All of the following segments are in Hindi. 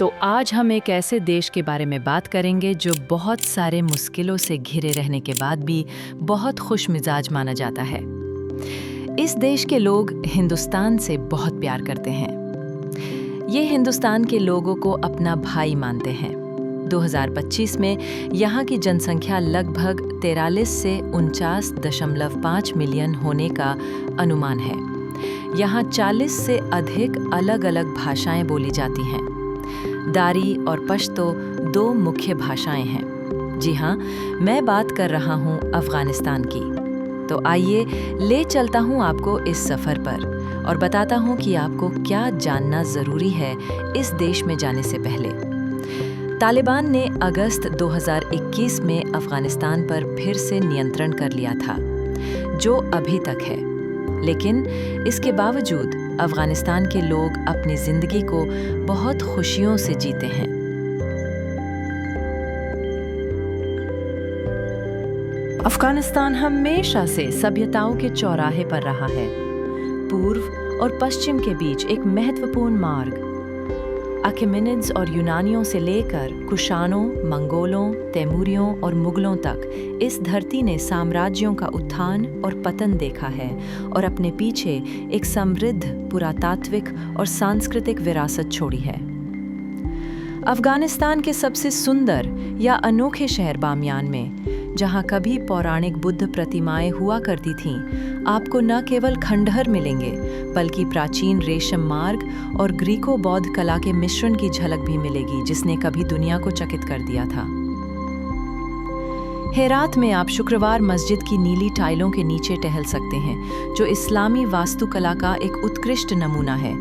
तो आज हम एक ऐसे देश के बारे में बात करेंगे जो बहुत सारे मुश्किलों से घिरे रहने के बाद भी बहुत खुश मिजाज माना जाता है। इस देश के लोग हिंदुस्तान से बहुत प्यार करते हैं। ये हिंदुस्तान के लोगों को अपना भाई मानते हैं। 2025 में यहाँ की जनसंख्या लगभग 43 से 49.5 मिलियन होने का अनुमान है। यहाँ 40 से अधिक अलग-अलग भाषाएं बोली जाती हैं। दारी और पश्तो दो मुख्य भाषाएं हैं। जी हाँ, मैं बात कर रहा हूँ अफगानिस्तान की। तो आइए ले चलता हूँ आपको इस सफ़र पर और बताता हूँ कि आपको क्या जानना ज़रूरी है इस देश में जाने से पहले। तालिबान ने अगस्त 2021 में अफगानिस्तान पर फिर से नियंत्रण कर लिया था, जो अभी तक है। लेकिन इसके बावजूद अफगानिस्तान के लोग अपनी जिंदगी को बहुत खुशियों से जीते हैं। अफगानिस्तान हमेशा से सभ्यताओं के चौराहे पर रहा है। पूर्व और पश्चिम के बीच एक महत्वपूर्ण मार्ग अखेमेनिड्स और यूनानियों से लेकर कुशानों, मंगोलों, तैमूरियों और मुगलों तक इस धरती ने साम्राज्यों का उत्थान और पतन देखा है और अपने पीछे एक समृद्ध पुरातात्विक और सांस्कृतिक विरासत छोड़ी है। अफगानिस्तान के सबसे सुंदर या अनोखे शहर बामियान में, जहाँ कभी पौराणिक बुद्ध प्रतिमाएं हुआ करती थीं, आपको न केवल खंडहर मिलेंगे बल्कि प्राचीन रेशम मार्ग और ग्रीको बौद्ध कला के मिश्रण की झलक भी मिलेगी, जिसने कभी दुनिया को चकित कर दिया था। हेरात में आप शुक्रवार मस्जिद की नीली टाइलों के नीचे टहल सकते हैं, जो इस्लामी वास्तुकला का एक उत्कृष्ट नमूना है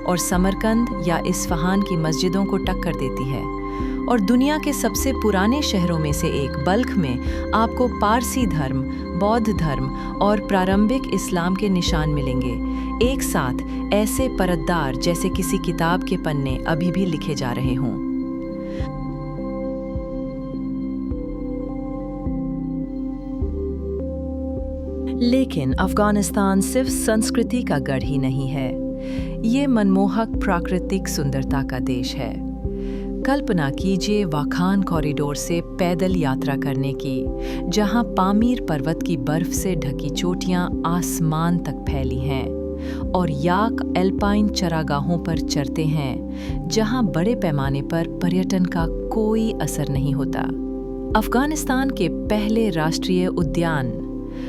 और समरकंद या इस्फहान की मस्जिदों को टक्कर देती है। और दुनिया के सबसे पुराने शहरों में से एक बल्ख में आपको पारसी धर्म, बौद्ध धर्म और प्रारंभिक इस्लाम के निशान मिलेंगे, एक साथ ऐसे परतदार जैसे किसी किताब के पन्ने अभी भी लिखे जा रहे हों। लेकिन अफगानिस्तान सिर्फ संस्कृति का गढ़ ही नहीं है, ये मनमोहक प्राकृतिक सुंदरता का देश है। कल्पना कीजिए वाखान कॉरिडोर से पैदल यात्रा करने की, जहां पामीर पर्वत की बर्फ से ढकी चोटियां आसमान तक फैली हैं, और याक एल्पाइन चरागाहों पर चरते हैं, जहां बड़े पैमाने पर पर्यटन का कोई असर नहीं होता। अफगानिस्तान के पहले राष्ट्रीय उद्यान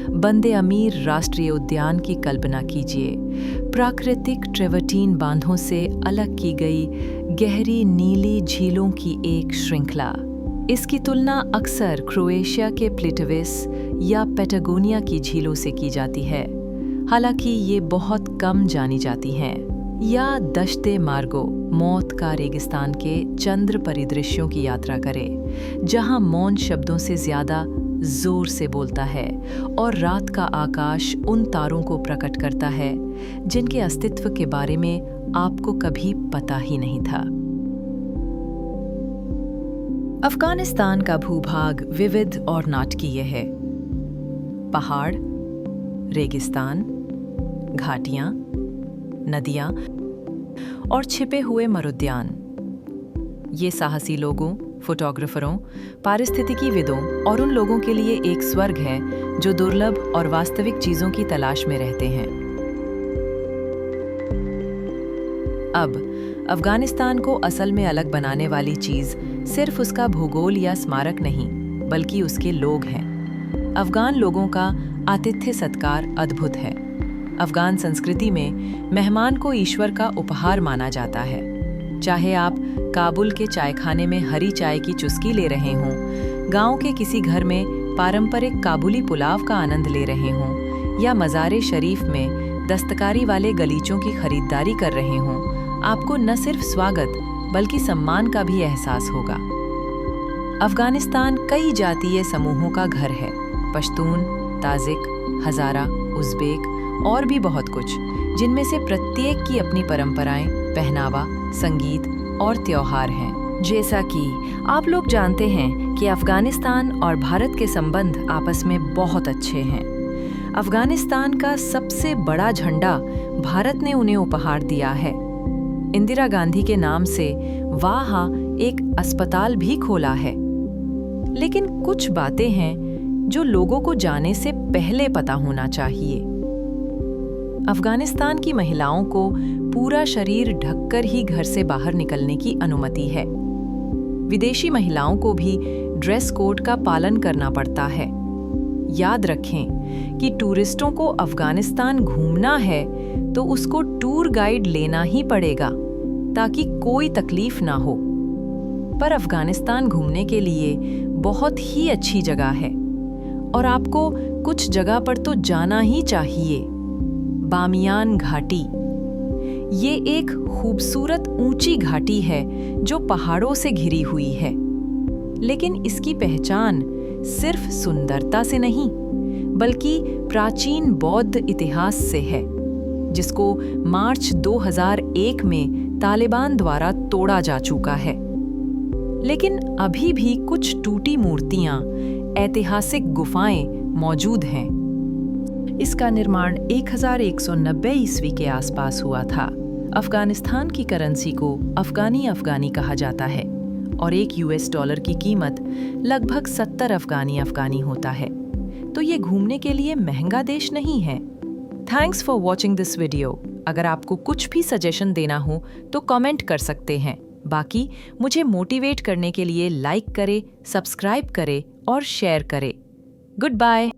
बंदे अमीर राष्ट्रीय उद्यान की कल्पना कीजिए। प्राकृतिक ट्रेवर्टीन बांधों से अलग की गई गहरी नीली झीलों की एक श्रृंखला। इसकी तुलना अक्सर क्रोएशिया के प्लिटविस या पैटागोनिया की झीलों से की जाती है, हालांकि ये बहुत कम जानी जाती हैं। या दश्ते मार्गो, मौत का रेगिस्तान के चंद्र परिदृश्यों की यात्रा करें, जहां मौन शब्दों से ज्यादा जोर से बोलता है और रात का आकाश उन तारों को प्रकट करता है जिनके अस्तित्व के बारे में आपको कभी पता ही नहीं था। अफगानिस्तान का भूभाग विविध और नाटकीय है। पहाड़, रेगिस्तान, घाटियां, नदियां और छिपे हुए मरुद्यान। ये साहसी लोगों, फोटोग्राफरों, पारिस्थितिकीविदों और उन लोगों के लिए एक स्वर्ग है जो दुर्लभ और वास्तविक चीजों की तलाश में रहते हैं। अब अफगानिस्तान को असल में अलग बनाने वाली चीज सिर्फ उसका भूगोल या स्मारक नहीं, बल्कि उसके लोग हैं। अफगान लोगों का आतिथ्य सत्कार अद्भुत है। अफगान संस्कृति में मेहमान को ईश्वर का उपहार माना जाता है। चाहे आप काबुल के चायखाने में हरी चाय की चुस्की ले रहे हों, गांव के किसी घर में पारंपरिक काबुली पुलाव का आनंद ले रहे हों, या मज़ारे शरीफ में दस्तकारी वाले गलीचों की खरीदारी कर रहे हों, आपको न सिर्फ स्वागत बल्कि सम्मान का भी एहसास होगा। अफगानिस्तान कई जातीय समूहों का घर है। पश्तून, ताजिक, हज़ारा, उज़्बेक और भी बहुत कुछ, जिनमें से प्रत्येक की अपनी परंपराएं, पहनावा, संगीत और त्योहार हैं। जैसा कि आप लोग जानते हैं कि अफगानिस्तान और भारत के संबंध आपस में बहुत अच्छे हैं। अफगानिस्तान का सबसे बड़ा झंडा भारत ने उन्हें उपहार दिया है। इंदिरा गांधी के नाम से वहाँ एक अस्पताल भी खोला है। लेकिन कुछ बातें हैं जो लोगों को जाने से पहले पता होना चाहिए। अफगानिस्तान की महिलाओं को पूरा शरीर ढककर ही घर से बाहर निकलने की अनुमति है। विदेशी महिलाओं को भी ड्रेस कोड का पालन करना पड़ता है। याद रखें कि टूरिस्टों को अफगानिस्तान घूमना है तो उसको टूर गाइड लेना ही पड़ेगा ताकि कोई तकलीफ ना हो। पर अफगानिस्तान घूमने के लिए बहुत ही अच्छी जगह है और आपको कुछ जगह पर तो जाना ही चाहिए। बामियान घाटी ये एक खूबसूरत ऊंची घाटी है जो पहाड़ों से घिरी हुई है, लेकिन इसकी पहचान सिर्फ सुंदरता से नहीं बल्कि प्राचीन बौद्ध इतिहास से है, जिसको मार्च 2001 में तालिबान द्वारा तोड़ा जा चुका है। लेकिन अभी भी कुछ टूटी मूर्तियां, ऐतिहासिक गुफाएं मौजूद हैं। इसका निर्माण 1190 ईस्वी के आसपास हुआ था। अफगानिस्तान की करेंसी को अफगानी कहा जाता है और $1 की कीमत लगभग 70 अफगानी होता है। तो ये घूमने के लिए महंगा देश नहीं है। Thanks for watching this video. अगर आपको कुछ भी सजेशन देना हो तो कमेंट कर सकते हैं। बाकी मुझे मोटिवेट करने के लिए लाइक करें, सब्सक्राइब करें और शेयर करें। Good bye.